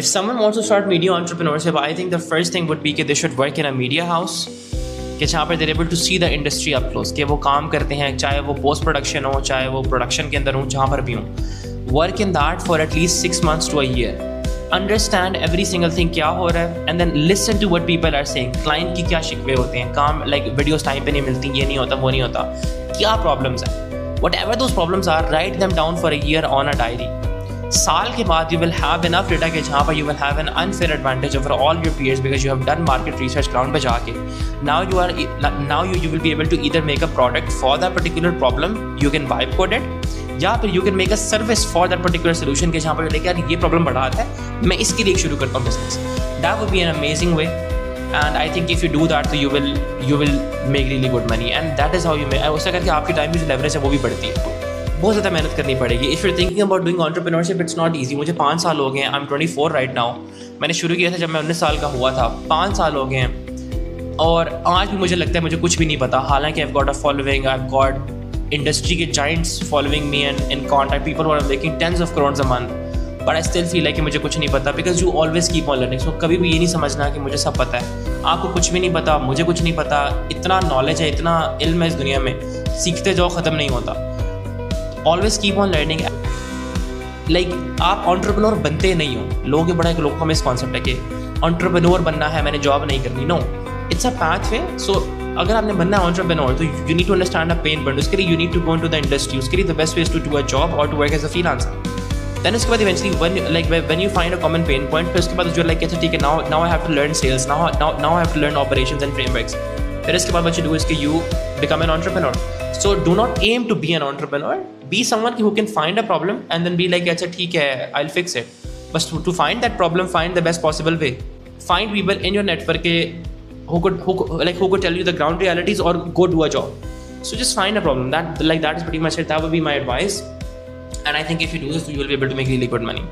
If someone wants to start media entrepreneurship, I think the first thing would be कि they should work in a media house, कि जहाँ पर they're able to see the industry up close, कि वो काम करते हैं, चाहे वो post production हो, चाहे वो production के अंदर हो, जहाँ पर भी हो. Work in that for at least 6 months to a year. Understand every single thing क्या हो रहा है, and then listen to what people are saying. Client की क्या शिकवे होते हैं, काम like videos time पे नहीं मिलती, ये नहीं होता, वो नहीं होता, क्या problems हैं. Whatever those problems are, write them down for a year on a diary. साल के बाद you will have enough data के जहाँ पर you will have an unfair advantage over all your peers because you have done market research ground पे जाके. Now you will be able to either make a product for that particular problem, you can vibe code it, या फिर you can make a service for that particular solution के जहाँ पर लेके यार ये problem बड़ा आता है, मैं इसके लिए शुरू करता हूँ business. That would be an amazing way. And I think if you do that, so you will make really good money, and that is how you make. उससे करके आपकी टाइम की जो leverage है वो भी बढ़ती है. बहुत ज़्यादा मेहनत करनी पड़ेगी. If you're thinking about doing entrepreneurship, it's not easy. मुझे 5 साल हो गए हैं. I'm 24 right now. मैंने शुरू किया था जब मैं 19 साल का हुआ था. 5 साल हो गए हैं और आज भी मुझे लगता है मुझे कुछ भी नहीं पता. हालांकि I've got a following, I've got industry के giants following me and in contact, people who are making tens of crores a month. But I still feel like कि मुझे कुछ नहीं पता because you always keep on learning. So कभी भी ये नहीं समझना कि मुझे सब पता है. आपको कुछ भी नहीं पता, मुझे कुछ नहीं पता. इतना नॉलेज है, इतना इल्म है इस दुनिया में, सीखते जाओ, ख़त्म नहीं होता. Always keep on learning. Like आप entrepreneur बनते नहीं हो. लोगों के बड़ा लोगों का मिसकॉन्सेप्ट है कि entrepreneur बनना है, मैंने जॉब नहीं करनी. No, it's a pathway. So अगर आपने बनना है entrepreneur तो you need to understand a pain point. उसके लिए you need to go into the industry. उसके लिए the best way is to do a job or to work as a freelancer. Then उसके बाद eventually when you find a common pain point, फिर उसके बाद जो like अच्छा ठीक है, now I have to learn sales, now I have to learn operations and frameworks. फिर इसके बाद what you do is कि you become an entrepreneur. So do not aim to be an entrepreneur. Be someone who can find a problem and then be like, अच्छा ठीक है, I'll fix it. But to find that problem, find the best possible way. Find people in your network who could tell you the ground realities or go do a job. So just find a problem. That is pretty much it. That would be my advice. And I think if you do this, you will be able to make really good money.